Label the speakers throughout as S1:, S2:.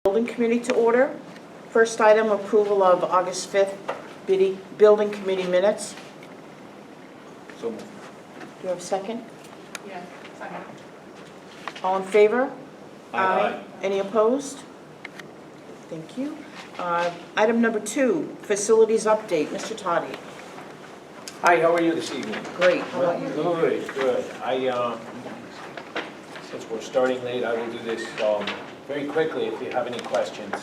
S1: Building committee to order. First item, approval of August 5th building committee minutes.
S2: So,
S1: Do you have a second?
S3: Yeah, second.
S1: All in favor?
S2: Aye.
S1: Any opposed? Thank you. Item number 2, facilities update. Mr. Toddy.
S2: hi, how are you this evening?
S1: Great. How about you?
S2: Good. Since we're starting late, I will do this very quickly. If you have any questions,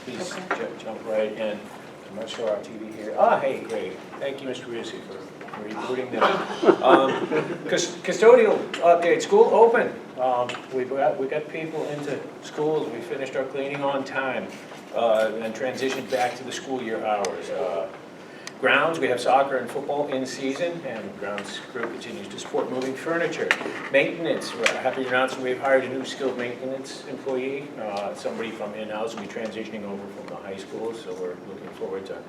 S2: please jump right in. I'm not sure our TV here. Hey, great. Thank you, Mr. Rizzi, for rebooting them. Custodial update, school open. We got people into schools. We finished our cleaning on time and transitioned back to the school year hours. Grounds, we have soccer and football in season, and the grounds crew continues to support moving furniture. Maintenance, we're happy to announce we've hired a new skilled maintenance employee. Somebody from in-house will be transitioning over from the high school, so we're looking forward to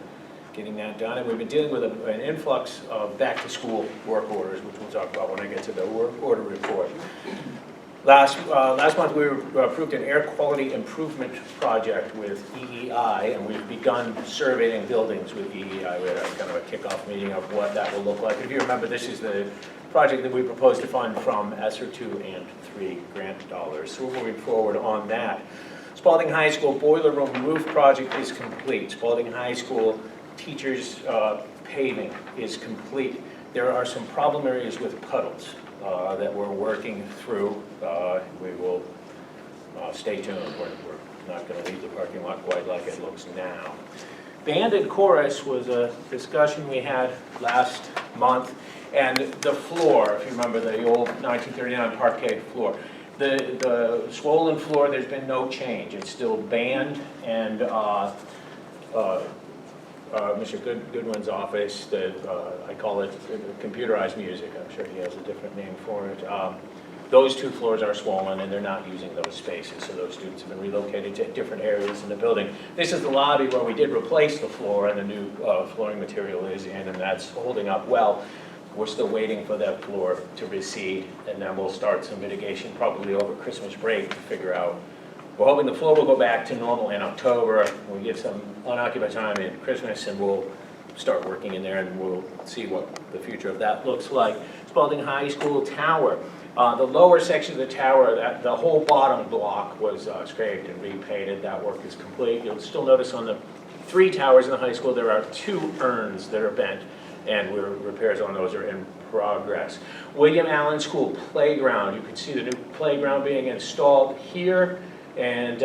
S2: getting that done. And we've been dealing with an influx of back-to-school work orders, which we'll talk about when I get to the work order report. Last month, we approved an air quality improvement project with EEI, and we've begun surveying buildings with EEI. We had a kind of a kickoff meeting of what that will look like. If you remember, this is the project that we proposed to fund from ESSER 2 and 3 grant dollars. So we're moving forward on that. Spalding High School boiler room roof project is complete. Spalding High School teachers paving is complete. There are some problem areas with puddles that we're working through. We will stay tuned. We're not going to leave the parking lot quite like it looks now. Band and chorus was a discussion we had last month, and the floor, if you remember the old 1939 parquet floor, the swollen floor, there's been no change. It's still band and Mr. Goodwin's office, I call it computerized music. I'm sure he has a different name for it. Those two floors are swollen and they're not using those spaces, so those students have been relocated to different areas in the building. This is the lobby where we did replace the floor and the new flooring material is in, and that's holding up well. We're still waiting for that floor to recede, and then we'll start some mitigation probably over Christmas break to figure out. We're hoping the floor will go back to normal in October. We'll get some unoccupied time in Christmas, and we'll start working in there, and we'll see what the future of that looks like. Spalding High School tower. The lower section of the tower, the whole bottom block was scraped and repainted. That work is complete. You'll still notice on the 3 towers in the high school, there are 2 urns that are bent, and repairs on those are in progress. William Allen School playground. You can see the new playground being installed here. And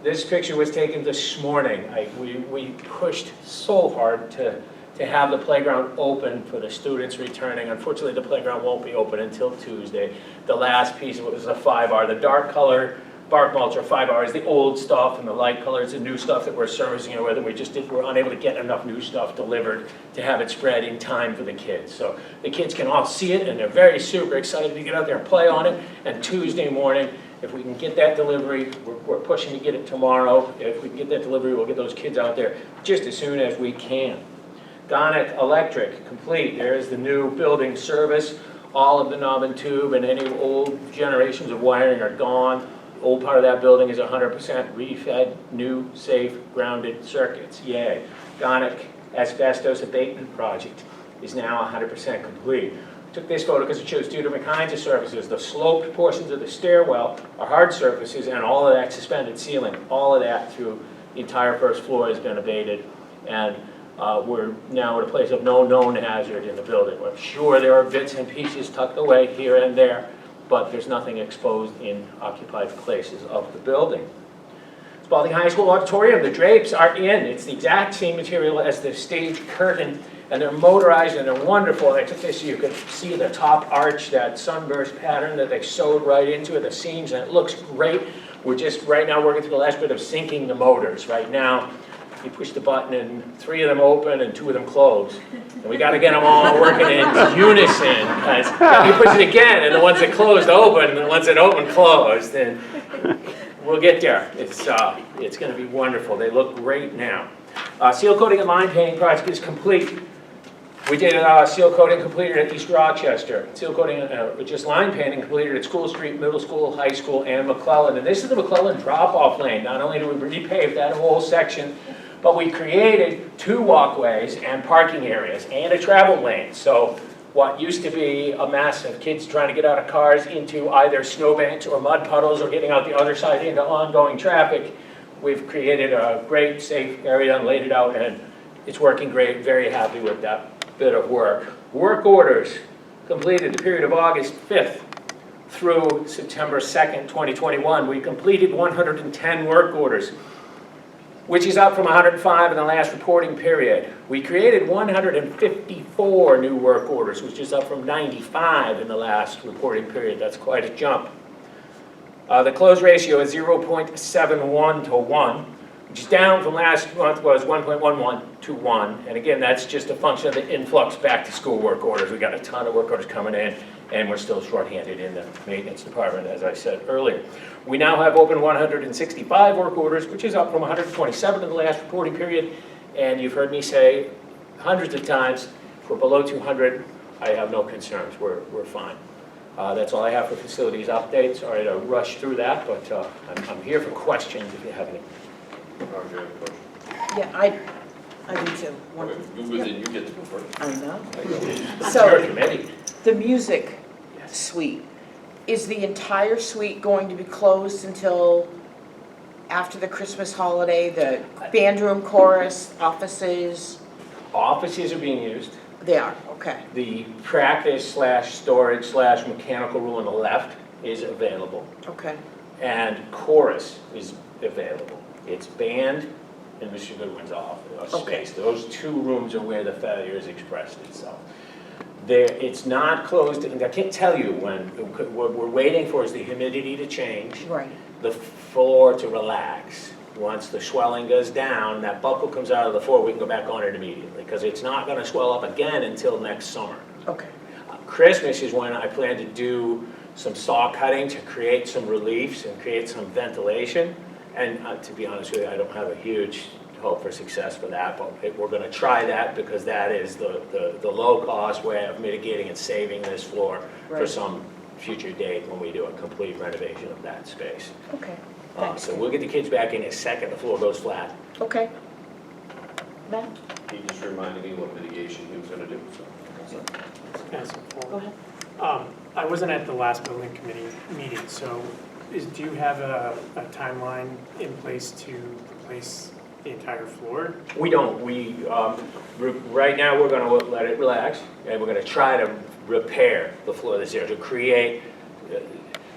S2: this picture was taken this morning. We pushed so hard to have the playground open for the students returning. Unfortunately, the playground won't be open until Tuesday. The last piece was a 5R. The dark color bark mulch or 5R is the old stuff, and the light color is the new stuff that we're servicing with, and we're unable to get enough new stuff delivered to have it spread in time for the kids. So the kids can all see it, and they're very super excited to get out there and play on it. And Tuesday morning, if we can get that delivery, we're pushing to get it tomorrow. If we can get that delivery, we'll get those kids out there just as soon as we can. Gonic Electric, complete. There's the new building service. All of the knob and tube and any old generations of wiring are gone. The old part of that building is 100% refed, new, safe, grounded circuits. Yay. Gonic asbestos abatement project is now 100% complete. Took this photo because it shows 2 different kinds of surfaces. The sloped portions of the stairwell are hard surfaces, and all of that suspended ceiling, all of that through the entire first floor has been abated. And we're now at a place of no known hazard in the building. I'm sure there are bits and pieces tucked away here and there, but there's nothing exposed in occupied places of the building. Spalding High School auditorium, the drapes are in. It's the exact same material as the stage curtain, and they're motorized and they're wonderful. I took this so you could see the top arch, that sunburst pattern that they sewed right into the seams, and it looks great. We're just right now working through the last bit of syncing the motors. Right now, you push the button and 3 of them open and 2 of them close. And we got to get them all working in unison, because you push it again and the ones that closed open and the ones that open closed. And we'll get there. It's going to be wonderful. They look great now. Seal coating and line painting project is complete. We did seal coating completed at East Rochester, seal coating, just line painting completed at School Street, Middle School, High School, and Mcclellan. And this is the Mcclellan drop-off lane. Not only did we repave that whole section, but we created 2 walkways and parking areas and a travel lane. So what used to be a mess of kids trying to get out of cars into either snowbanks or mud puddles or getting out the other side into ongoing traffic, we've created a great, safe area and laid it out, and it's working great. Very happy with that bit of work. Work orders completed the period of August 5th through September 2nd, 2021. We completed 110 work orders, which is up from 105 in the last reporting period. We created 154 new work orders, which is up from 95 in the last reporting period. That's quite a jump. The close ratio is 0.71 to 1, which is down from last month was 1.11 to 1. And again, that's just a function of the influx back to school work orders. We got a ton of work orders coming in, and we're still shorthanded in the maintenance department, as I said earlier. We now have open 165 work orders, which is up from 127 in the last reporting period. And you've heard me say hundreds of times, if we're below 200, I have no concerns. We're fine. That's all I have for facilities updates. Sorry to rush through that, but I'm here for questions if you have any.
S1: Yeah, I do too.
S3: Then you get to go first.
S1: I know.
S2: It's
S1: So-
S2: your committee.
S1: The music suite, is the entire suite going to be closed until after the Christmas holiday? The band room, chorus, offices?
S2: Offices are being used.
S1: They are, okay.
S2: The practice/storage/mechanical room on the left is available,
S1: Okay,
S2: and chorus is available. It's band and Mr. Goodwin's office
S1: Okay.
S2: space. Those 2 rooms are where the failure has expressed itself. It's not closed, and I can't tell you when. What we're waiting for is the humidity to change,
S1: right,
S2: the floor to relax. Once the swelling goes down, that buckle comes out of the floor, we can go back on it immediately, because it's not going to swell up again until next summer.
S1: okay,
S2: Christmas is when I plan to do some saw cutting to create some reliefs and create some ventilation. And to be honest with you, I don't have a huge hope for success for that, but we're going to try that, because that is the low-cost way of mitigating and saving this floor for
S1: Right.
S2: some future date when we do a complete renovation of that space.
S1: okay, thanks.
S2: So we'll get the kids back in a second the floor goes flat.
S1: Okay. Matt,
S3: He just reminded me what mitigation he was gonna do, so.
S1: go ahead.
S4: I wasn't at the last building committee meeting, so do you have a timeline in place to replace the entire floor?
S2: We don't. Right now, we're going to let it relax, and we're going to try to repair the floor that's there, to create.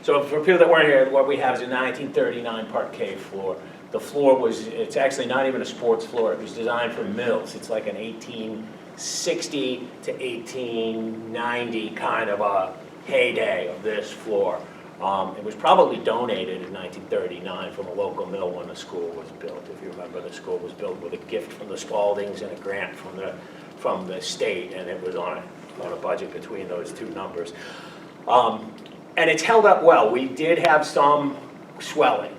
S2: So for people that weren't here, what we have is a 1939 parquet floor. The floor it's actually not even a sports floor. It was designed for mills. It's like an 1860 to 1890 kind of a heyday of this floor. It was probably donated in 1939 from a local mill when the school was built. If you remember, the school was built with a gift from the Spaldings and a grant from the state, and it was on a budget between those 2 numbers. And it's held up well. We did have some swelling,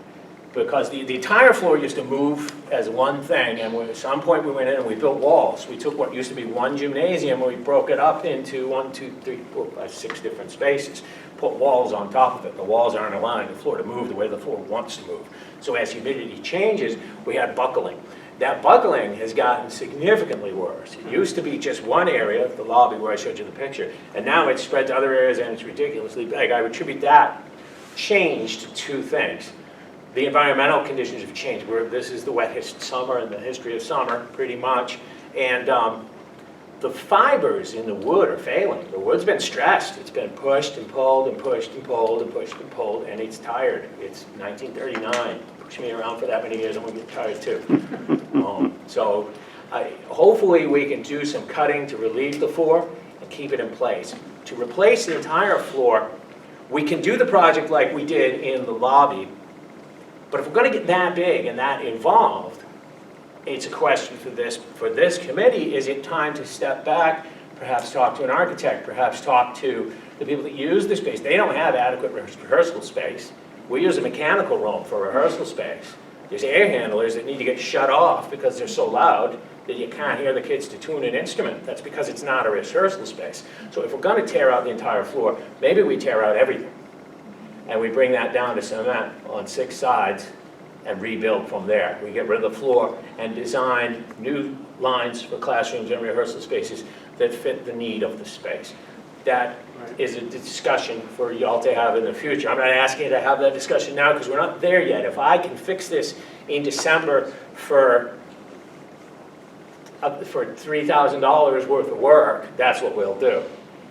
S2: because the entire floor used to move as one thing, and at some point we went in and we built walls. We took what used to be one gymnasium and we broke it up into 1, 2, 3, 4, 5, 6 different spaces, put walls on top of it. The walls aren't allowing the floor to move the way the floor wants to move. So as humidity changes, we had buckling. That buckling has gotten significantly worse. It used to be just one area, the lobby where I showed you the picture, and now it's spread to other areas and it's ridiculously big. I would attribute that change to 2 things. The environmental conditions have changed. This is the wettest summer in the history of summer, pretty much. And the fibers in the wood are failing. The wood's been stressed. It's been pushed and pulled and pushed and pulled and pushed and pulled, and it's tired. It's 1939. Push me around for that many years, I'm going to get tired too. So hopefully we can do some cutting to relieve the floor and keep it in place. To replace the entire floor, we can do the project like we did in the lobby. But if we're going to get that big and that involved, it's a question for this committee. Is it time to step back, perhaps talk to an architect, perhaps talk to the people that use the space? They don't have adequate rehearsal space. We use a mechanical room for rehearsal space. There's air handlers that need to get shut off because they're so loud. that you can't hear the kids to tune an instrument. That's because it's not a rehearsal space. So if we're gonna tear out the entire floor, maybe we tear out everything. And we bring that down to cement on 6 sides and rebuild from there. We get rid of the floor and design new lines for classrooms and rehearsal spaces that fit the need of the space. That is a discussion for y'all to have in the future. I'm not asking you to have that discussion now because we're not there yet. If I can fix this in December for $3,000 worth of work, that's what we'll do.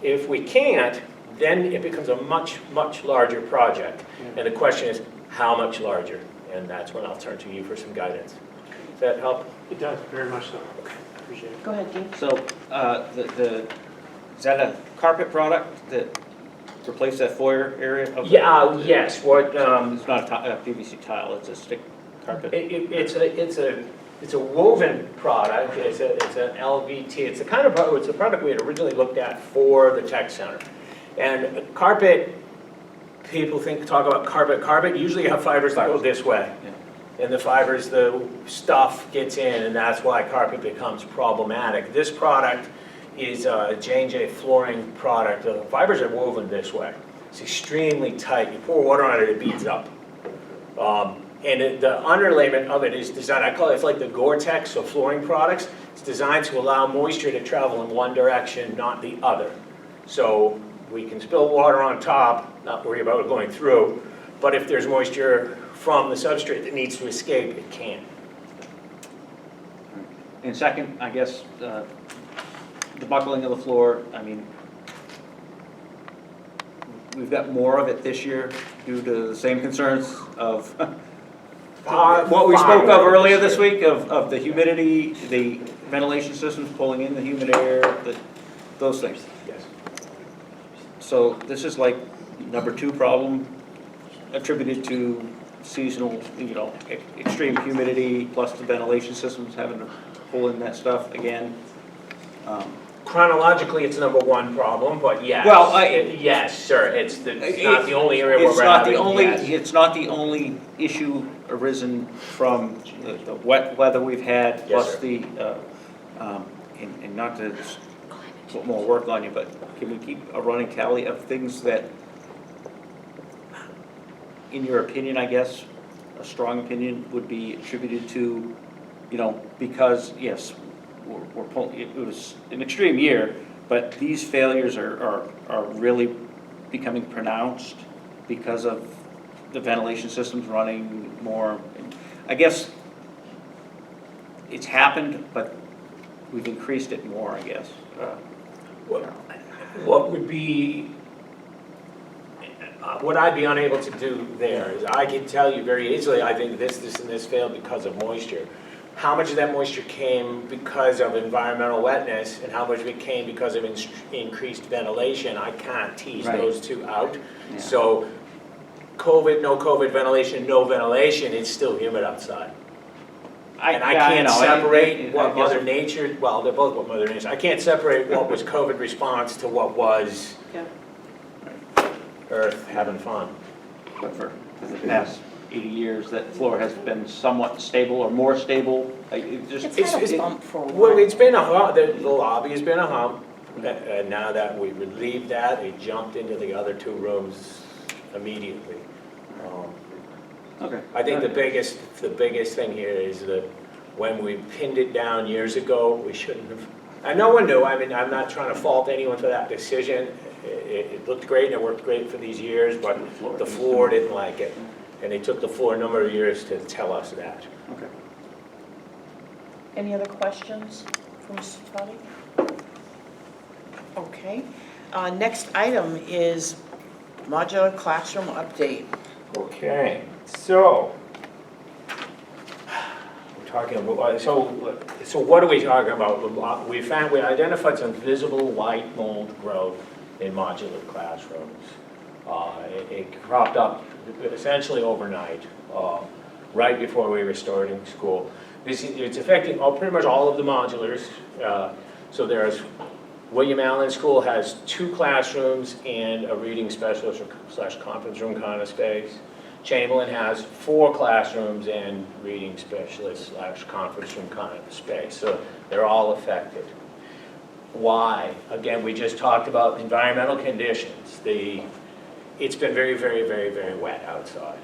S2: If we can't, then it becomes a much, much larger project. And the question is, how much larger? And that's when I'll turn to you for some guidance. Does that help?
S4: It does, very much so. Appreciate it.
S1: Go ahead, Dean.
S5: So, is that a carpet product that replaced that foyer area? Of the-
S2: Yeah, yes, what,
S5: It's not a PVC tile, it's a stick carpet.
S2: it's a woven product, it's an LVT, it's a kind of, it's a product we had originally looked at for the tech center. And carpet, people talk about carpet, usually you have fibers that go this way.
S5: Yeah.
S2: And the fibers, the stuff gets in, and that's why carpet becomes problematic. This product is a J&J flooring product. The fibers are woven this way. It's extremely tight. You pour water on it, it beads up. The underlayment of it is designed, I call it, it's like the Gore-Tex of flooring products. It's designed to allow moisture to travel in one direction, not the other. So we can spill water on top, not worry about it going through, but if there's moisture from the substrate that needs to escape, it can.
S5: And second, I guess, the buckling of the floor, I mean, we've got more of it this year due to the same concerns of what we spoke of earlier this week, of the humidity, the ventilation systems pulling in the humid air, those things.
S2: Yes.
S5: So this is like number 2 problem attributed to seasonal, extreme humidity, plus the ventilation systems having to pull in that stuff again.
S2: Chronologically, it's number 1 problem, but yes.
S5: Well,
S2: yes, sir. It's not the only area where we're having, yes.
S5: It's not the only issue arisen from the wet weather we've had,
S2: Yes,
S5: plus
S2: sir.
S5: the, and not to put more work on you, but can we keep a running tally of things that, in your opinion, I guess, a strong opinion would be attributed to, because, yes, we're pulling, it was an extreme year, but these failures are really becoming pronounced because of the ventilation systems running more. I guess it's happened, but we've increased it more, I guess.
S2: What would be, what I'd be unable to do there is I can tell you very easily, I think this, and this failed because of moisture. How much of that moisture came because of environmental wetness and how much of it came because of increased ventilation, I can't tease
S5: Right.
S2: those two out.
S5: Yeah.
S2: So COVID, no COVID, ventilation, no ventilation, it's still humid outside. And I can't separate what Mother Nature, well, they're both what Mother Nature, I can't separate what was COVID response to what was Earth having fun.
S5: But for the past 80 years, that floor has been somewhat stable or more stable.
S1: It's had a bump for a while.
S2: Well, it's been a hump, the lobby has been a hump, and now that we relieved that, it jumped into the other 2 rooms immediately.
S5: Okay.
S2: I think the biggest thing here is that when we pinned it down years ago, we shouldn't have, and no one knew, I mean, I'm not trying to fault anyone for that decision. It looked great and it worked great for these years, but the floor didn't like it. And they took the floor a number of years to tell us that.
S5: Okay.
S1: Any other questions for Mr. Toddy? Okay. Next item is modular classroom update.
S2: Okay, so we're talking about, so what are we talking about? We identified some visible white mold growth in modular classrooms. It cropped up essentially overnight, right before we were starting school. It's affecting pretty much all of the modulars. So there's William Allen School has 2 classrooms and a reading specialist / conference room kind of space. Chamberlain has 4 classrooms and reading specialists / conference room kind of space, so they're all affected. Why? Again, we just talked about environmental conditions. It's been very, very, very, very wet outside.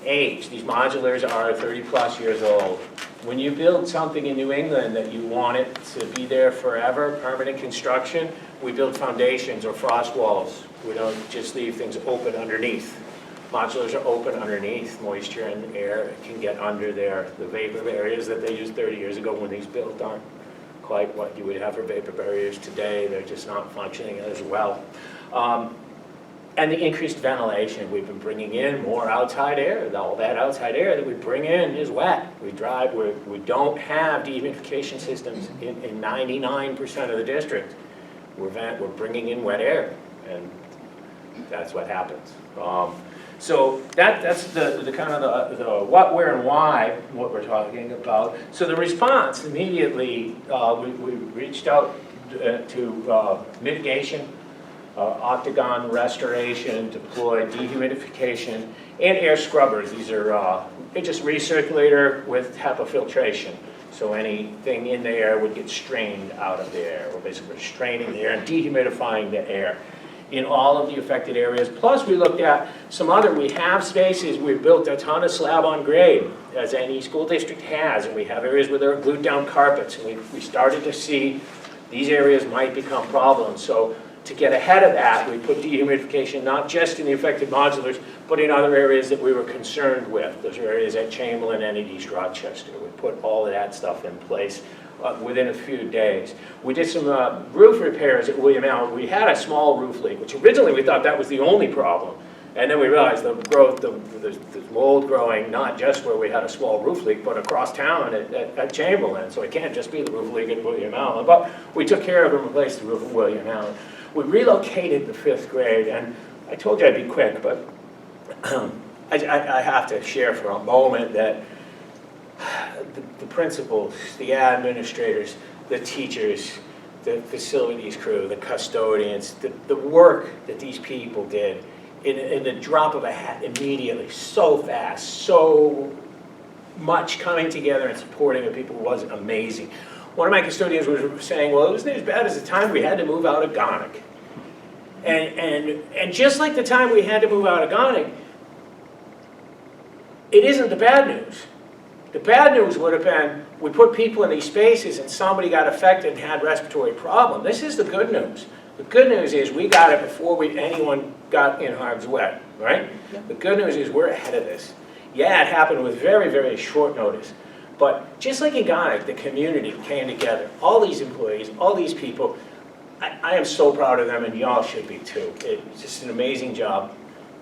S2: Age, these modulars are 30-plus years old. When you build something in New England that you want it to be there forever, permanent construction, we build foundations or frost walls. We don't just leave things open underneath. Modulars are open underneath. Moisture and air can get under there. The vapor barriers that they used 30 years ago when these built aren't quite what you would have for vapor barriers today. They're just not functioning as well. And the increased ventilation, we've been bringing in more outside air. All that outside air that we bring in is wet. We don't have dehumidification systems in 99% of the district. We're bringing in wet air, and that's what happens. So that's the kind of the what, where, and why, what we're talking about. So the response immediately, we reached out to mitigation, octagon restoration, deployed dehumidification, and air scrubbers. These are just recirculator with HEPA filtration. So anything in the air would get strained out of the air. We're basically straining the air and dehumidifying the air in all of the affected areas. Plus, we looked at we have spaces, we've built a ton of slab on grade, as any school district has, and we have areas where there are glued down carpets, and we started to see these areas might become problems. So to get ahead of that, we put dehumidification not just in the affected modulars, but in other areas that we were concerned with. Those are areas at Chamberlain and at East Rochester. We put all of that stuff in place within a few days. We did some roof repairs at William Allen. We had a small roof leak, which originally we thought that was the only problem. And then we realized the growth, the mold growing, not just where we had a small roof leak, but across town at Chamberlain. So it can't just be the roof leak at William Allen. But we took care of it and replaced the roof at William Allen. We relocated the 5th grade, and I told you I'd be quick, but I have to share for a moment that the principals, the administrators, the teachers, the facilities crew, the custodians, the work that these people did in the drop of a hat immediately, so fast, so much coming together and supporting the people was amazing. One of my custodians was saying, well, it wasn't as bad as the time we had to move out of Gonick. And just like the time we had to move out of Gonick, it isn't the bad news. The bad news would have been we put people in these spaces and somebody got affected and had respiratory problem. This is the good news. The good news is we got it before anyone got in harm's way, right? Yep. The good news is we're ahead of this. Yeah, it happened with very, very short notice. But just like in Gonick, the community came together. All these employees, all these people, I am so proud of them, and y'all should be too. It's just an amazing job.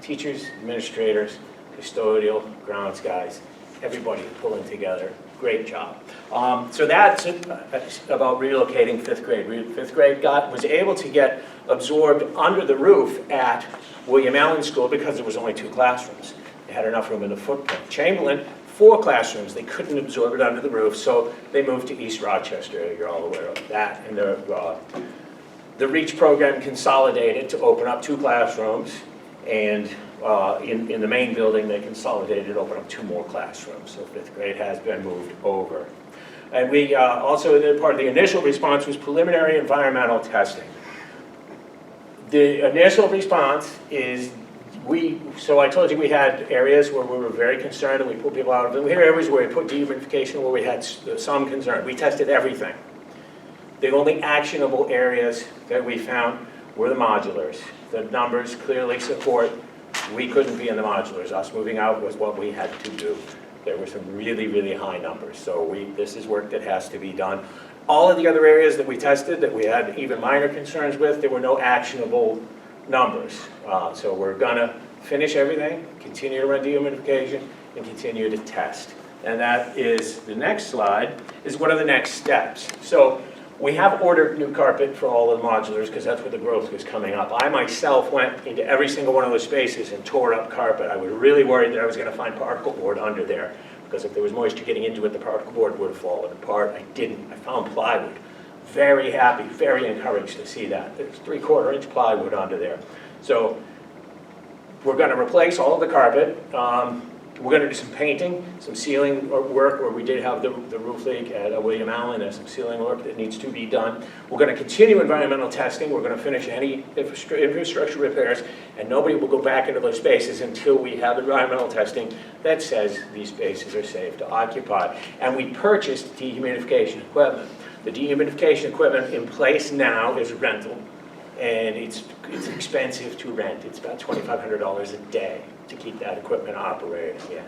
S2: Teachers, administrators, custodial, grounds guys, everybody pulling together. Great job. So that's about relocating 5th grade. 5th grade was able to get absorbed under the roof at William Allen School because there was only 2 classrooms. They had enough room in the footprint. Chamberlain, 4 classrooms. They couldn't absorb it under the roof, so they moved to East Rochester. You're all aware of that. And the REACH program consolidated to open up 2 classrooms, and in the main building they consolidated to open up 2 more classrooms. So 5th grade has been moved over. And we also, part of the initial response was preliminary environmental testing. The initial response is so I told you we had areas where we were very concerned and we pulled people out of them. We had areas where we put dehumidification where we had some concern. We tested everything. The only actionable areas that we found were the modulars. The numbers clearly support we couldn't be in the modulars. Us moving out was what we had to do. There were some really, really high numbers. So this is work that has to be done. All of the other areas that we tested that we had even minor concerns with, there were no actionable numbers. So we're gonna finish everything, continue to run dehumidification, and continue to test. And that is, the next slide, is what are the next steps. So we have ordered new carpet for all of the modulars because that's where the growth was coming up. I myself went into every single one of those spaces and tore up carpet. I was really worried that I was gonna find particle board under there because if there was moisture getting into it, the particle board would have fallen apart. I didn't. I found plywood. Very happy, very encouraged to see that. There's 3/4 inch plywood under there. So We're gonna replace all of the carpet. We're gonna do some painting, some ceiling work, where we did have the roof leak at William Allen. There's some ceiling work that needs to be done. We're gonna continue environmental testing. We're gonna finish any infrastructure repairs, and nobody will go back into those spaces until we have environmental testing that says these spaces are safe to occupy. And we purchased dehumidification equipment. The dehumidification equipment in place now is rental, and it's expensive to rent. It's about $2,500 a day to keep that equipment operating, yeah.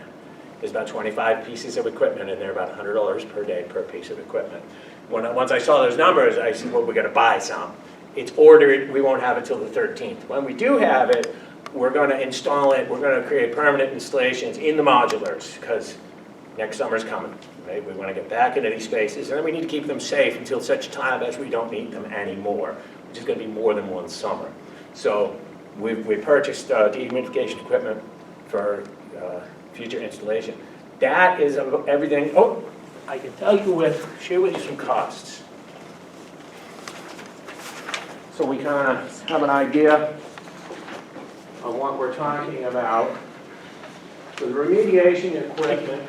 S2: There's about 25 pieces of equipment, and they're about $100 per day per piece of equipment. Once I saw those numbers, I said, well, we gotta buy some. It's ordered, we won't have it till the 13th. When we do have it, we're gonna install it, we're gonna create permanent installations in the modulars, because next summer's coming, right? We wanna get back into these spaces, and then we need to keep them safe until such time as we don't need them anymore, which is gonna be more than one summer. So we purchased dehumidification equipment for future installation. That is everything. Oh, I can share with you some costs. So we kind of have an idea of what we're talking about. So the remediation equipment,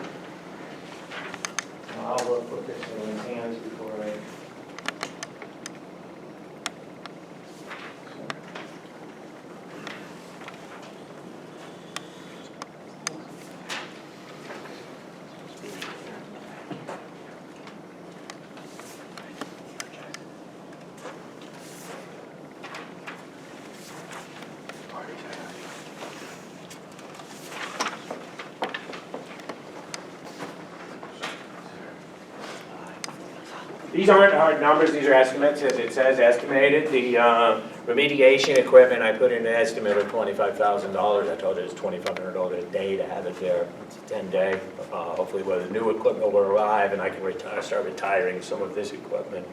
S2: I'll put this in his hands before I. These aren't hard numbers, these are estimates, as it says estimated. The remediation equipment, I put in an estimate of $25,000. I told you it's $2,500 a day to have it there. It's a 10-day. Hopefully, the new equipment will arrive and I can start retiring some of this equipment.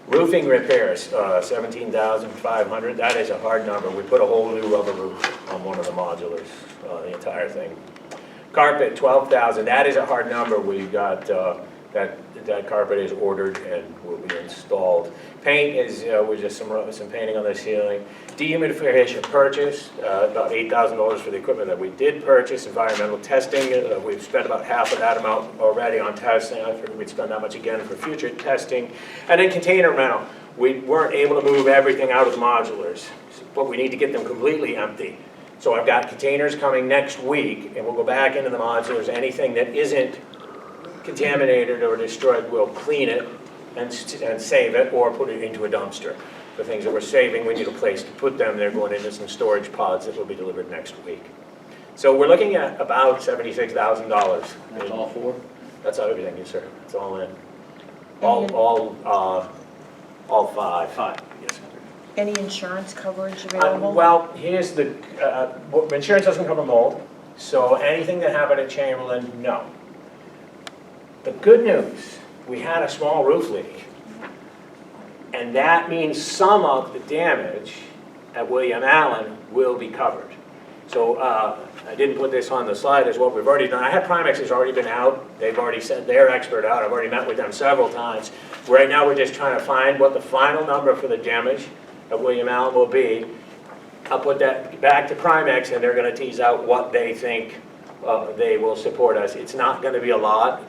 S2: Roofing repairs, $17,500. That is a hard number. We put a whole new rubber roof on one of the modulars, the entire thing. Carpet, $12,000. That is a hard number. We got that carpet is ordered and will be installed. Paint is just some painting on the ceiling. Dehumidification purchase, about $8,000 for the equipment that we did purchase. Environmental testing, we've spent about half of that amount already on testing. I figured we'd spend that much again for future testing. And then container rental. We weren't able to move everything out of the modulars, but we need to get them completely empty. So I've got containers coming next week, and we'll go back into the modulars. Anything that isn't contaminated or destroyed, we'll clean it and save it or put it into a dumpster. The things that we're saving, we need a place to put them. They're going into some storage pods that will be delivered next week. So we're looking at about $76,000.
S5: That's all four?
S2: That's everything, yes, sir. It's all in. All five.
S5: Five.
S2: Yes.
S1: Any insurance coverage available?
S2: Well, here's the, insurance doesn't cover mold, so anything that happened at Chamberlain, no. The good news, we had a small roof leak, and that means some of the damage at William Allen will be covered. So I didn't put this on the slide as what we've already done. I had Primex has already been out. They've already sent their expert out. I've already met with them several times. Right now we're just trying to find what the final number for the damage at William Allen will be. I'll put that back to Primex, and they're going to tease out what they think they will support us. It's not going to be a lot,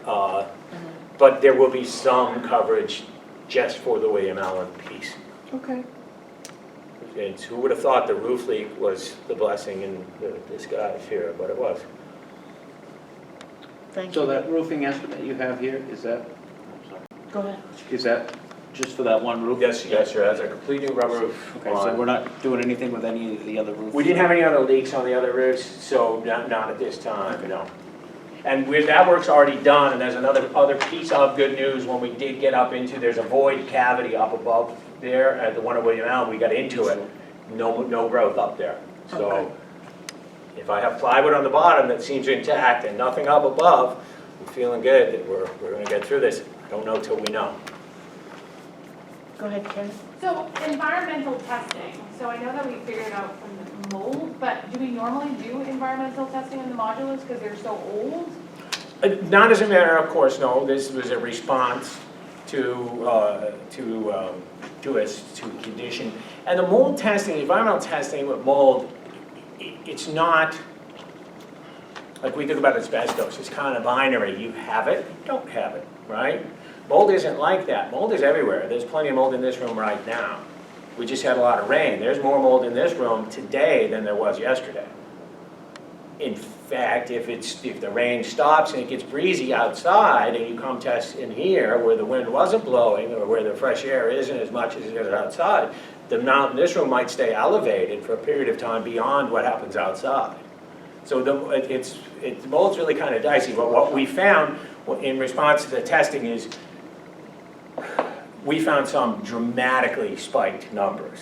S2: but there will be some coverage just for the William Allen piece.
S1: Okay.
S2: And who would have thought the roof leak was the blessing in disguise here, but it was.
S1: Thank you.
S5: So that roofing estimate you have here, is that, I'm sorry,
S1: Go ahead.
S5: is that just for that one roof?
S2: Yes, sir. That's a complete new rubber roof.
S5: Okay, so we're not doing anything with any of the other roofs?
S2: We didn't have any other leaks on the other roofs, so not at this time, no. And that work's already done, and there's other piece of good news when we did get up into, there's a void cavity up above there at the one at William Allen. We got into it, no growth up there. So
S1: Okay.
S2: if I have plywood on the bottom that seems intact and nothing up above, I'm feeling good that we're going to get through this. I don't know till we know.
S1: Go ahead, Ken.
S6: So environmental testing, so I know that we figured out from the mold, but do we normally do environmental testing in the modulars because they're so old?
S2: Not as a matter of course, no. This was a response to condition. And the mold testing, environmental testing with mold, it's not, like we think about asbestos, it's kind of binary. You have it, you don't have it, right? Mold isn't like that. Mold is everywhere. There's plenty of mold in this room right now. We just had a lot of rain. There's more mold in this room today than there was yesterday. In fact, if the rain stops and it gets breezy outside and you come test in here where the wind wasn't blowing or where the fresh air isn't as much as it is outside, the amount in this room might stay elevated for a period of time beyond what happens outside. So the mold's really kind of dicey. But what we found in response to the testing is we found some dramatically spiked numbers,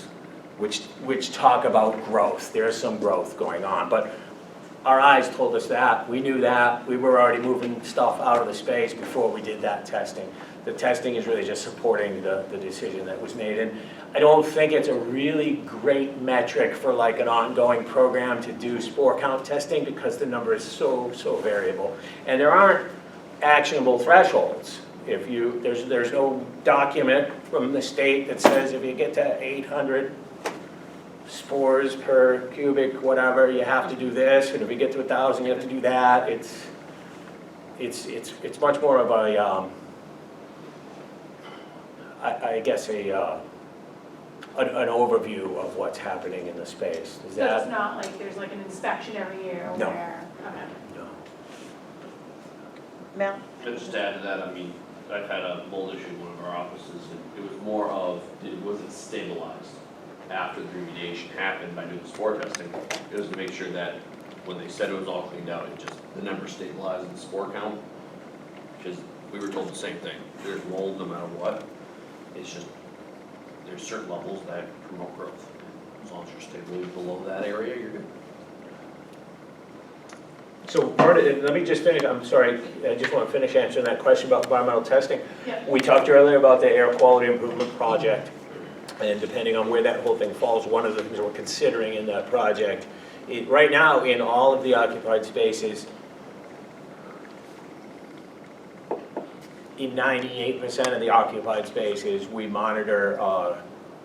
S2: which talk about growth. There's some growth going on. But our eyes told us that. We knew that. We were already moving stuff out of the space before we did that testing. The testing is really just supporting the decision that was made. And I don't think it's a really great metric for like an ongoing program to do spore count testing because the number is so variable. And there aren't actionable thresholds. There's no document from the state that says if you get to 800 spores per cubic, whatever, you have to do this, and if you get to 1,000, you have to do that. It's much more of a, I guess an overview of what's happening in the space. Is
S6: So
S2: that?
S6: it's not like there's like an inspection every year
S2: No.
S6: where, okay.
S2: No.
S1: Mel?
S3: And just to add to that, I mean, I've had a mold issue in one of our offices, and it was more of, it wasn't stabilized after the remediation happened by doing the spore testing. It was to make sure that when they said it was all cleaned out, it just, the number stabilized in the spore count. Because we were told the same thing, there's mold no matter what, it's just, there's certain levels that promote growth. As long as you're stable below that area, you're good.
S2: So part of it, let me just finish, I'm sorry, I just want to finish answering that question about environmental testing.
S6: Yep.
S2: We talked earlier about the air quality improvement project, and depending on where that whole thing falls, one of the things we're considering in that project, right now in all of the occupied spaces, in 98% of the occupied spaces, we monitor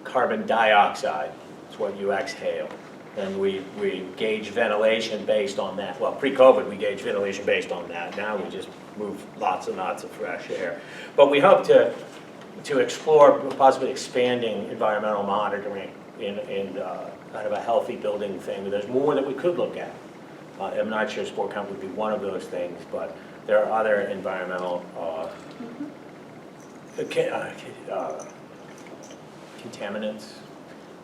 S2: carbon dioxide. It's what you exhale. And we gauge ventilation based on that. Well, pre-COVID, we gauged ventilation based on that. Now we just move lots and lots of fresh air. But we hope to explore possibly expanding environmental monitoring in kind of a healthy building thing. There's more that we could look at. I'm not sure spore count would be one of those things, but there are other environmental contaminants.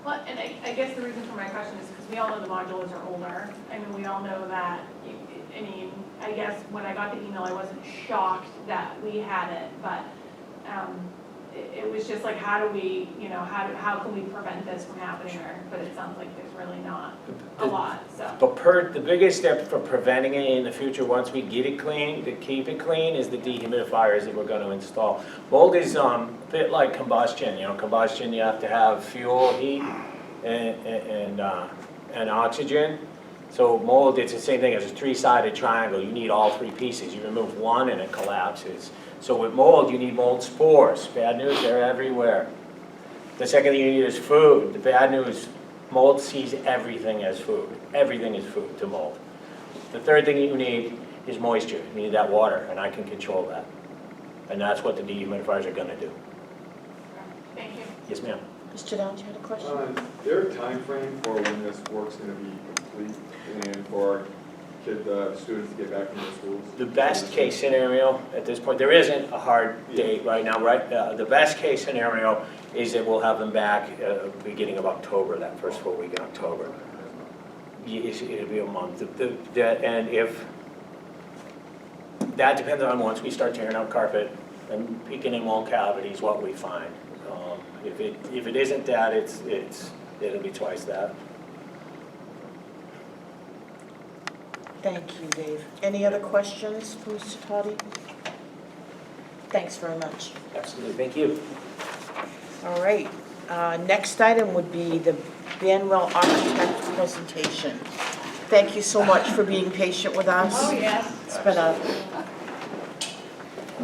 S6: Well, and I guess the reason for my question is because we all know the modulars are older. I mean, we all know that, I mean, I guess when I got the email, I wasn't shocked that we had it, but it was just like, how do we, you know, how can we prevent this from happening? But it sounds like there's really not a lot, so.
S2: But the biggest step for preventing it in the future, once we get it clean, to keep it clean, is the dehumidifiers that we're going to install. Mold is a bit like combustion. You know, combustion, you have to have fuel, heat, and oxygen. So mold, it's the same thing as a three-sided triangle. You need all three pieces. You remove one and it collapses. So with mold, you need mold spores. Bad news, they're everywhere. The second thing you need is food. The bad news, mold sees everything as food. Everything is food to mold. The third thing you need is moisture. You need that water, and I can control that. And that's what the dehumidifiers are going to do.
S6: Thank you.
S2: Yes, ma'am.
S1: Mr. Downs, you had a question?
S7: Is there a time frame for when this work's going to be complete and for students to get back into schools?
S2: The best case scenario at this point, there isn't a hard date right now, right? The best case scenario is that we'll have them back beginning of October, that first full week in October. It'll be a month. And if, that depends on once we start tearing out carpet and peeking in wall cavities, what we find. If it isn't that, it'll be twice that.
S1: Thank you, Dave. Any other questions for Mr. Toddy? Thanks very much.
S2: Absolutely, thank you.
S1: All right, next item would be the Bandwell architect presentation. Thank you so much for being patient with us.
S6: Oh, yes.
S1: It's been a,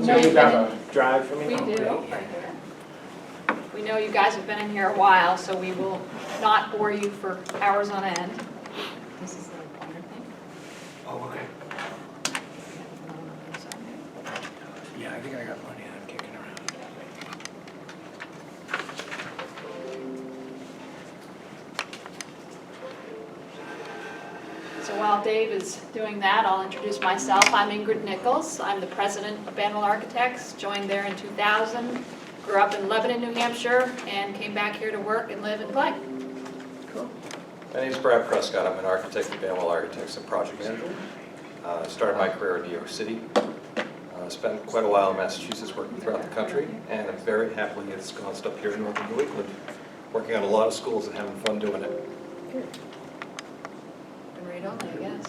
S2: So you have a drive for me?
S8: We do.
S2: Okay.
S8: We know you guys have been in here a while, so we will not bore you for hours on end. This is the pointer thing.
S2: Oh, okay. Yeah, I think I got money I'm kicking around.
S8: So while Dave is doing that, I'll introduce myself. I'm Ingrid Nichols. I'm the president of Bandwell Architects, joined there in 2000, grew up in Lebanon, New Hampshire, and came back here to work and live and play.
S9: My name's Brad Prescott. I'm an architect at Bandwell Architects and project manager. Started my career in New York City. Spent quite a while in Massachusetts working throughout the country, and I'm very happily ensconced up here in northern New England, working on a lot of schools and having fun doing it.
S8: Been read only, I guess.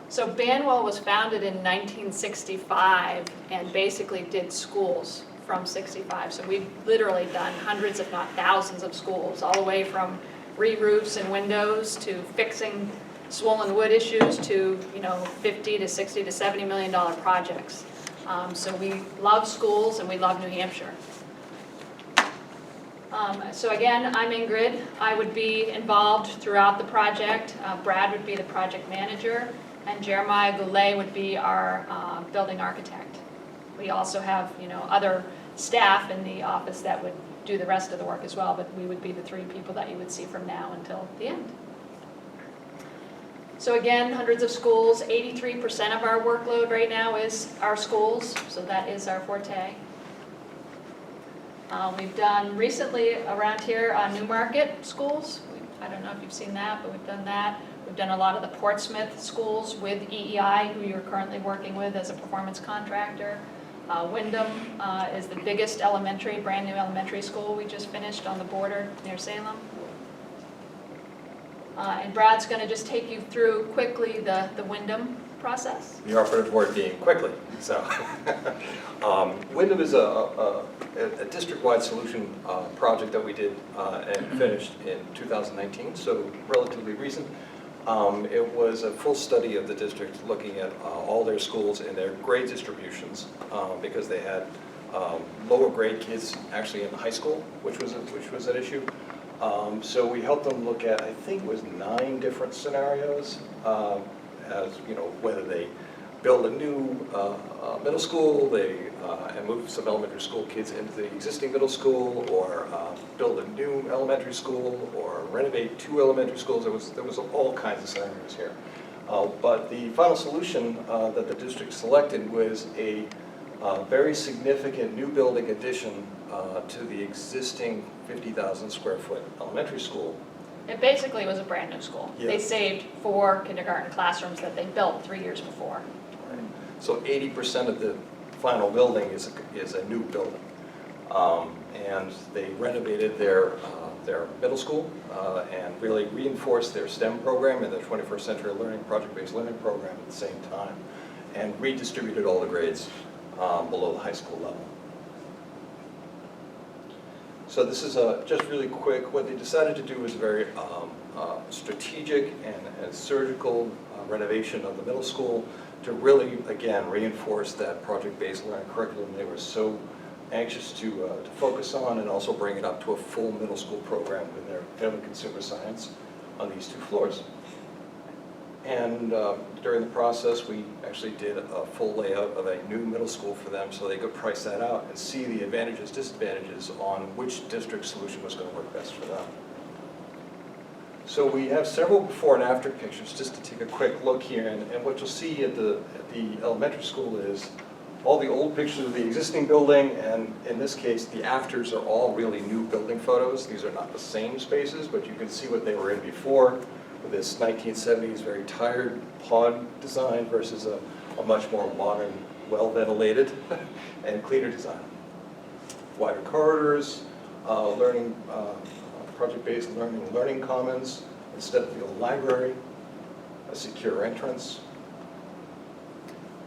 S8: So Bandwell was founded in 1965 and basically did schools from 65. So we've literally done hundreds, if not thousands, of schools, all the way from re-roofs and windows to fixing swollen wood issues to, you know, 50 to 60 to 70 million dollar projects. So we love schools and we love New Hampshire. So again, I'm Ingrid. I would be involved throughout the project. Brad would be the project manager, and Jeremiah Goulet would be our building architect. We also have, you know, other staff in the office that would do the rest of the work as well, but we would be the three people that you would see from now until the end. So again, hundreds of schools, 83% of our workload right now is our schools, so that is our forte. We've done recently around here Newmarket schools. I don't know if you've seen that, but we've done that. We've done a lot of the Portsmouth schools with EEI, who you're currently working with as a performance contractor. Wyndham is the biggest elementary, brand new elementary school we just finished on the border near Salem. And Brad's going to just take you through quickly the Wyndham process.
S9: The operative word being quickly. So, Wyndham is a district-wide solution project that we did and finished in 2019, so relatively recent. It was a full study of the district looking at all their schools and their grade distributions because they had lower grade kids actually in high school, which was an issue. So we helped them look at, I think it was 9 different scenarios, as you know, whether they build a new middle school, and move some elementary school kids into the existing middle school, or build a new elementary school, or renovate 2 elementary schools. There was all kinds of scenarios here. But the final solution that the district selected was a very significant new building addition to the existing 50,000 square foot elementary school.
S8: It basically was a brand new school.
S9: Yeah.
S8: They saved 4 kindergarten classrooms that they built 3 years before.
S9: Right. So 80% of the final building is a new building. And they renovated their middle school and really reinforced their STEM program and their 21st century learning, project-based learning program at the same time, and redistributed all the grades below the high school level. So this is just really quick. What they decided to do was a very strategic and surgical renovation of the middle school to really, again, reinforce that project-based learning curriculum they were so anxious to focus on, and also bring it up to a full middle school program with their family consumer science on these 2 floors. And during the process, we actually did a full layout of a new middle school for them so they could price that out and see the advantages, disadvantages on which district solution was going to work best for them. So we have several before and after pictures just to take a quick look here. And what you'll see at the elementary school is all the old pictures of the existing building, and in this case, the afters are all really new building photos. These are not the same spaces, but you can see what they were in before. This 1970s very tired pod design versus a much more modern, well-ventilated and cleaner design. Wider corridors, project-based learning commons instead of the old library, a secure entrance.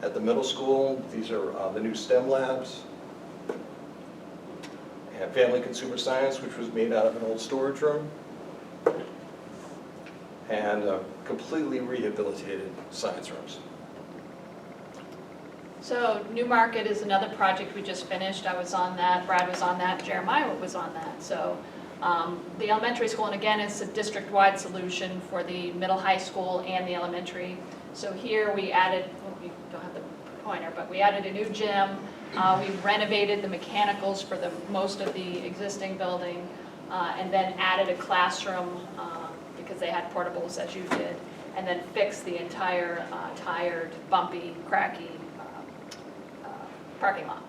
S9: At the middle school, these are the new STEM labs, and family consumer science, which was made out of an old storage room, and completely rehabilitated science rooms.
S8: So Newmarket is another project we just finished. I was on that, Brad was on that, Jeremiah was on that. So The elementary school, and again, it's a district-wide solution for the middle high school and the elementary. So here we added, well, we don't have the pointer, but we added a new gym. We renovated the mechanicals for most of the existing building, and then added a classroom because they had portables as you did, and then fixed the entire tired, bumpy, cracky parking lot.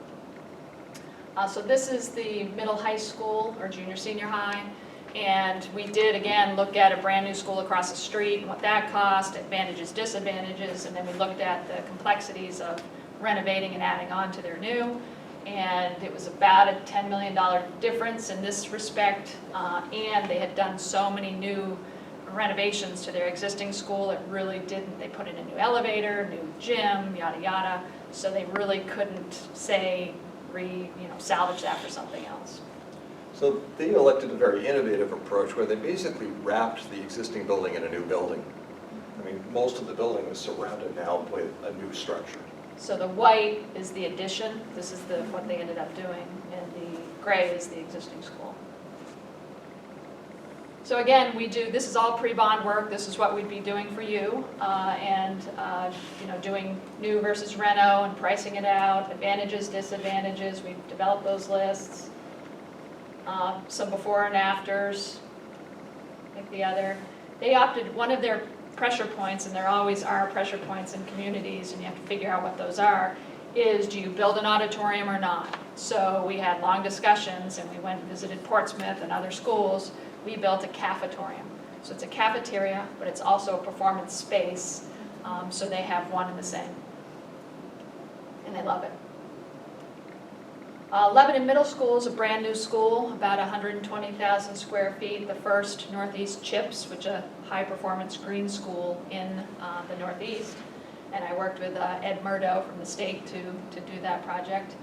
S8: So this is the middle high school or junior senior high, and we did again look at a brand new school across the street and what that cost, advantages, disadvantages, and then we looked at the complexities of renovating and adding on to their new, and it was about a $10 million difference in this respect, and they had done so many new renovations to their existing school, it really didn't, they put in a new elevator, new gym, yada yada, so they really couldn't say, salvage that for something else.
S9: So they elected a very innovative approach where they basically wrapped the existing building in a new building. I mean, most of the building is surrounded now with a new structure.
S8: So the white is the addition, this is what they ended up doing, and the gray is the existing school. So again, this is all pre-bond work, this is what we'd be doing for you, doing new versus reno and pricing it out, advantages, disadvantages, we've developed those lists. Some before and afters, like the other. They opted, one of their pressure points, and there always are pressure points in communities, and you have to figure out what those are, is do you build an auditorium or not? So we had long discussions, and we went and visited Portsmouth and other schools. We built a cafetorium. So it's a cafeteria, but it's also a performance space, so they have one and the same. And they love it. Lebanon Middle School is a brand new school, about 120,000 square feet, the first Northeast CHIPS, which is a high performance green school in the Northeast. And I worked with Ed Murdo from the state to do that project.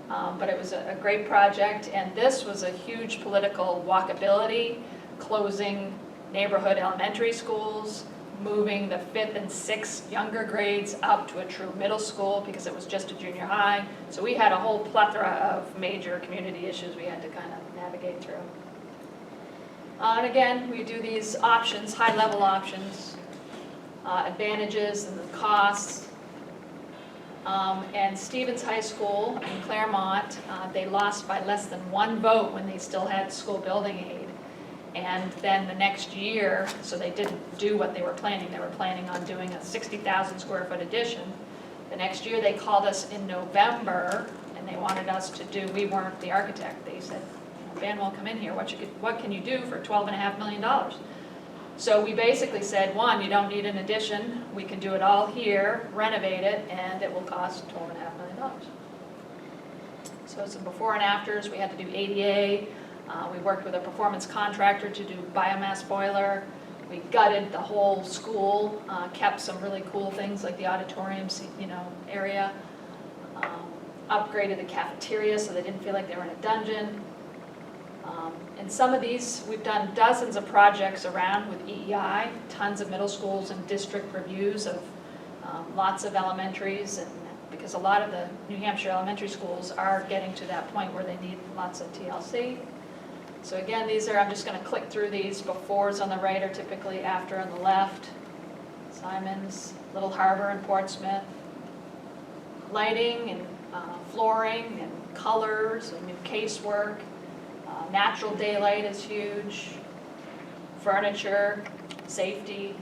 S8: But it was a great project, and this was a huge political walkability, closing neighborhood elementary schools, moving the 5th and 6th younger grades up to a true middle school because it was just a junior high. So we had a whole plethora of major community issues we had to kind of navigate through. And again, we do these options, high-level options, advantages and the costs. And Stevens High School in Claremont, they lost by less than 1 vote when they still had school building aid. And then the next year, so they didn't do what they were planning. They were planning on doing a 60,000 square foot addition. The next year they called us in November and they wanted us to do, we weren't the architect. They said, Bandwell, come in here, what can you do for $12.5 million? So we basically said, one, you don't need an addition. We can do it all here, renovate it, and it will cost $12.5 million. So some before and afters, we had to do ADA. We worked with a performance contractor to do biomass boiler. We gutted the whole school, kept some really cool things like the auditorium, area. Upgraded the cafeteria so they didn't feel like they were in a dungeon. And some of these, we've done dozens of projects around with EEI, tons of middle schools and district reviews of lots of elementaries, and because a lot of the New Hampshire elementary schools are getting to that point where they need lots of TLC. So again, these are, I'm just going to click through these. Befores on the right are typically after on the left. Simons, Little Harbor in Portsmouth. Lighting and flooring and colors and new casework. Natural daylight is huge. Furniture, safety.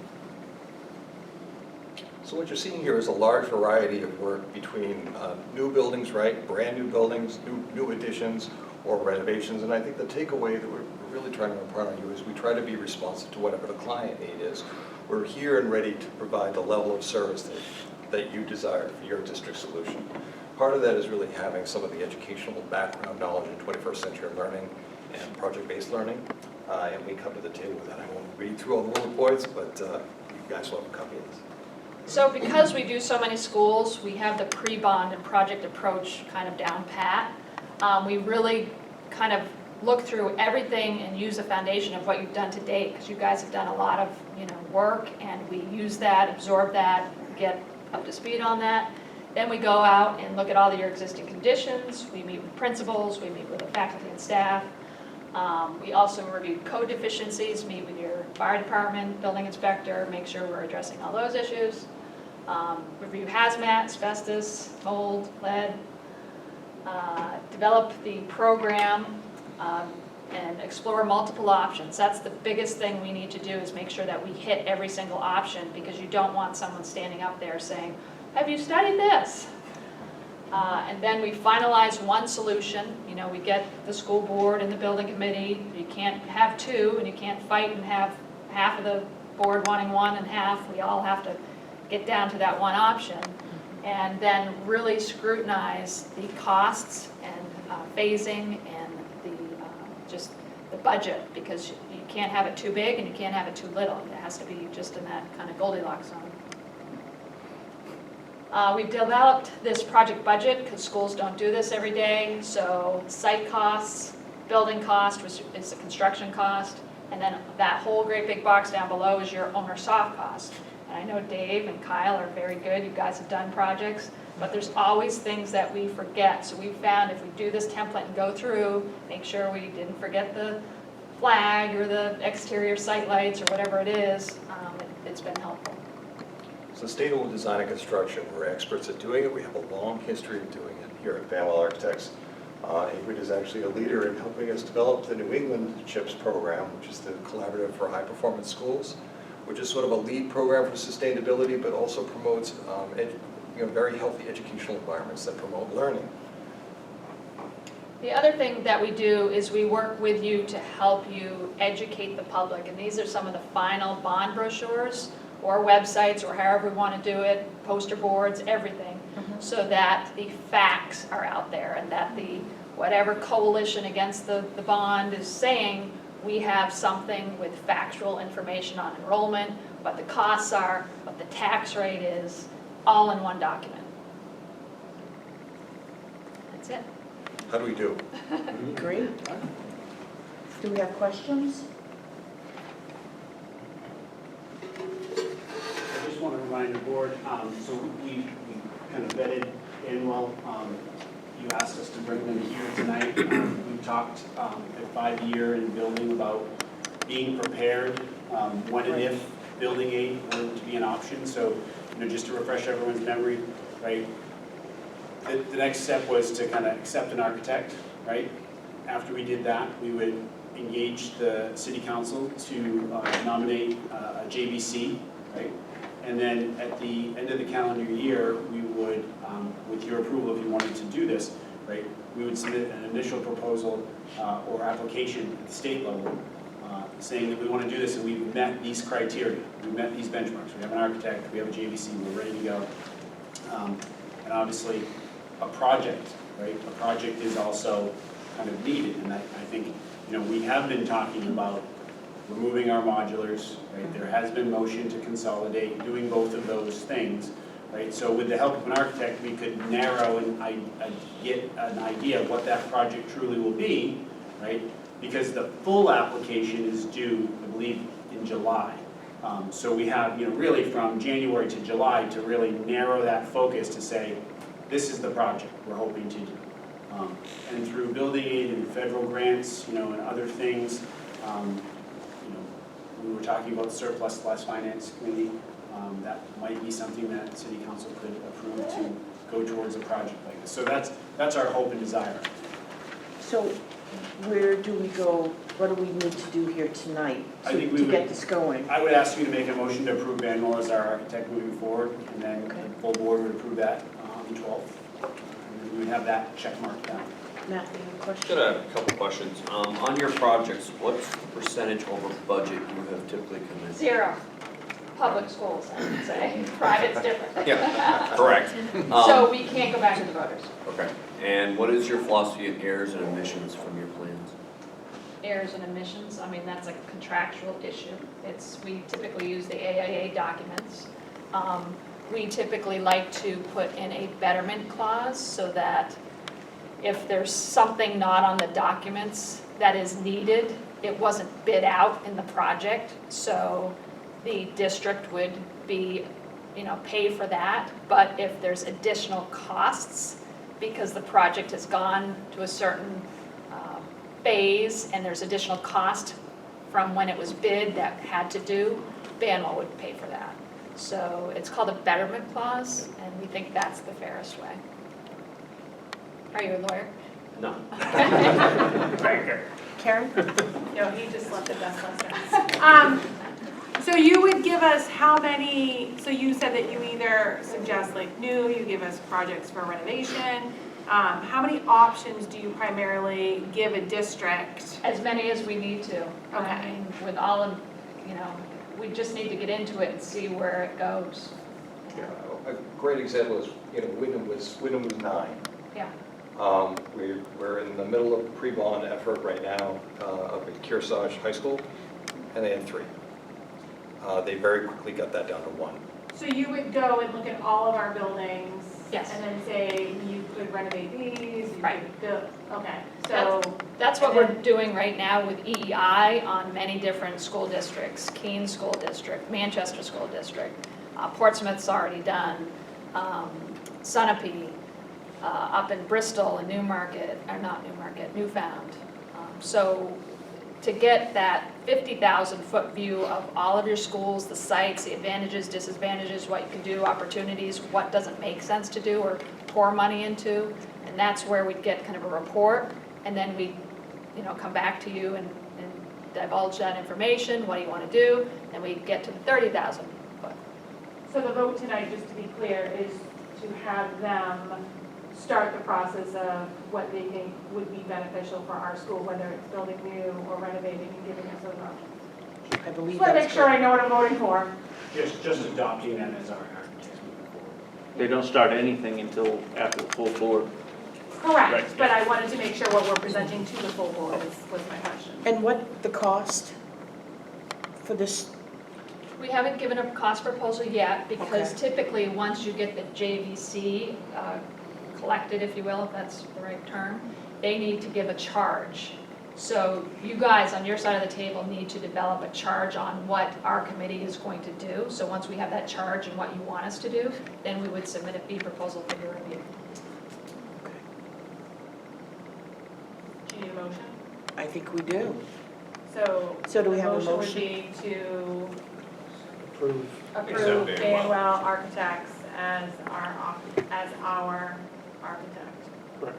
S9: So what you're seeing here is a large variety of work between new buildings, right, brand new buildings, new additions, or renovations. And I think the takeaway that we're really trying to impart on you is we try to be responsive to whatever the client need is. We're here and ready to provide the level of service that you desire for your district solution. Part of that is really having some of the educational background knowledge in 21st century learning and project-based learning. And we come to the table with that. I won't read through all the bullet points, but you guys will have a copy of this.
S8: So because we do so many schools, we have the pre-bond and project approach kind of down pat. We really kind of look through everything and use a foundation of what you've done to date, because you guys have done a lot of work, and we use that, absorb that, get up to speed on that. Then we go out and look at all of your existing conditions. We meet with principals, we meet with the faculty and staff. We also reviewed code deficiencies, meet with your fire department, building inspector, make sure we're addressing all those issues. Review hazmat, asbestos, mold, lead. Develop the program and explore multiple options. That's the biggest thing we need to do, is make sure that we hit every single option, because you don't want someone standing up there saying, have you studied this? And then we finalize one solution. You know, we get the school board and the building committee. You can't have two, and you can't fight and have half of the board wanting one and half. We all have to get down to that one option. And then really scrutinize the costs and phasing and just the budget, because you can't have it too big and you can't have it too little. It has to be just in that kind of Goldilocks zone. We've developed this project budget, because schools don't do this every day. So site costs, building cost, which is the construction cost, and then that whole great big box down below is your owner soft cost. And I know Dave and Kyle are very good. You guys have done projects, but there's always things that we forget. So we found if we do this template and go through, make sure we didn't forget the flag or the exterior site lights or whatever it is, it's been helpful.
S9: So sustainable design and construction, we're experts at doing it. We have a long history of doing it here at Bandwell Architects. Ingrid is actually a leader in helping us develop the New England CHIPS program, which is the Collaborative for High Performance Schools, which is sort of a lead program for sustainability, but also promotes very healthy educational environments that promote learning.
S8: The other thing that we do is we work with you to help you educate the public. And these are some of the final bond brochures or websites, or however we want to do it, poster boards, everything, so that the facts are out there, and that the whatever coalition against the bond is saying, we have something with factual information on enrollment, what the costs are, what the tax rate is, all in one document. That's it.
S9: How do we do?
S1: Great. Do we have questions?
S10: I just want to remind the board, so we kind of vetted Bandwell. You asked us to bring them here tonight. We talked at 5-year in building about being prepared when and if building aid were to be an option. So, just to refresh everyone's memory, right? The next step was to kind of accept an architect, right? After we did that, we would engage the city council to nominate a JBC, right? And then at the end of the calendar year, we would, with your approval, if you wanted to do this, right, we would submit an initial proposal or application at the state level saying that we want to do this, and we've met these criteria, we've met these benchmarks. We have an architect, we have a JVC, we're ready to go. And obviously, a project, right? A project is also kind of needed, and I think, we have been talking about removing our modulars, right? There has been motion to consolidate, doing both of those things, right? So with the help of an architect, we could narrow and get an idea of what that project truly will be, right? Because the full application is due, I believe, in July. So we have, really from January to July to really narrow that focus to say, this is the project we're hoping to do. And through building aid and federal grants, and other things, we were talking about the surplus less finance committee. That might be something that city council could approve to go towards a project like this. So that's our hope and desire.
S1: So where do we go, what do we need to do here tonight
S10: I think
S1: to get this going?
S10: I would ask you to make a motion to approve Bandwell as our architect moving forward, and then
S1: Okay.
S10: the full board would approve that on the 12th. And we would have that check marked down.
S1: Matt, you have a question?
S3: Just got a couple questions. On your projects, what's the percentage over budget you have typically come in?
S8: 0. Public schools, I would say. Private's different.
S3: Yeah, correct.
S8: So we can't go back to the voters.
S3: Okay, and what is your philosophy of errors and omissions from your plans?
S8: Errors and omissions, that's a contractual issue. We typically use the AIA documents. We typically like to put in a betterment clause so that if there's something not on the documents that is needed, it wasn't bid out in the project, so the district would be, pay for that. But if there's additional costs because the project has gone to a certain phase and there's additional cost from when it was bid that had to do, Bandwell would pay for that. So it's called a betterment clause, and we think that's the fairest way. Are you a lawyer?
S3: No.
S1: Karen?
S6: No, he just left the best lessons. So you would give us how many, so you said that you either suggest like new, you give us projects for renovation. How many options do you primarily give a district?
S8: As many as we need to. I
S6: Okay.
S8: mean, with all of, we just need to get into it and see where it goes.
S9: A great example is, Wyndham was 9.
S8: Yeah.
S9: We're in the middle of a pre-bond effort right now up at Kearsarge High School, and they had 3. They very quickly got that down to 1.
S6: So you would go and look at all of our buildings?
S8: Yes.
S6: And then say, you could renovate these, you
S8: Right.
S6: could build, okay, so.
S8: That's what
S6: And
S8: we're
S6: then-
S8: doing right now with EEI on many different school districts. Keene School District, Manchester School District, Portsmouth's already done, Sunapee, up in Bristol and Newmarket, or not Newmarket, Newfound. So to get that 50,000-foot view of all of your schools, the sites, the advantages, disadvantages, what you can do, opportunities, what doesn't make sense to do or pour money into, and that's where we'd get kind of a report, and then we, come back to you and divulge that information, what do you want to do, and we get to the 30,000 foot.
S6: So the vote tonight, just to be clear, is to have them start the process of what they think would be beneficial for our school, whether it's building new or renovating and giving us those options.
S1: I believe
S6: Just want to
S1: that's
S6: make sure I
S1: correct.
S6: know what I'm voting for.
S10: Just adopting them as our case moving forward.
S5: They don't start anything until after the full board.
S6: Correct,
S5: Right.
S6: but I wanted to make sure what we're presenting to the full board was my question.
S1: And what the cost for this?
S8: We haven't given a cost proposal yet, because
S1: Okay.
S8: typically, once you get the JVC collected, if you will, if that's the right term, they need to give a charge. So you guys on your side of the table need to develop a charge on what our committee is going to do. So once we have that charge and what you want us to do, then we would submit a fee proposal for your review.
S6: Do you need a motion?
S1: I think we do.
S6: So
S1: do we
S6: the
S1: have a
S6: motion would
S1: motion?
S6: be to
S4: Approve.
S6: approve
S3: Accept
S6: Bandwell
S3: Bandwell.
S6: Architects as our architect.
S4: Correct.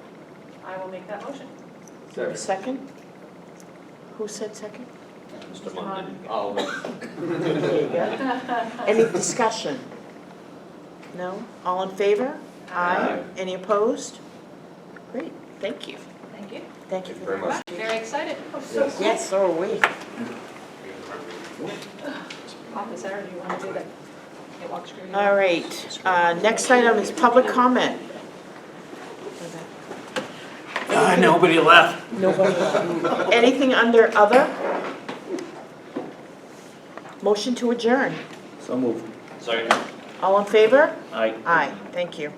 S6: I will make that motion.
S1: Second? Who said second?
S3: Mr. London.
S1: Any discussion? No? All in favor?
S3: Aye.
S1: Any opposed? Great, thank you.
S8: Thank you.
S1: Thank you
S9: Very
S1: very much.
S8: Very excited.
S1: Yes, so are we.
S8: Office hour, do you want to do the walk screen?
S1: All right, next item is public comment.
S5: Nobody left.
S1: Nobody. Anything under other? Motion to adjourn.
S5: So moved.
S3: Second.
S1: All in favor?
S5: Aye.
S1: Aye, thank you.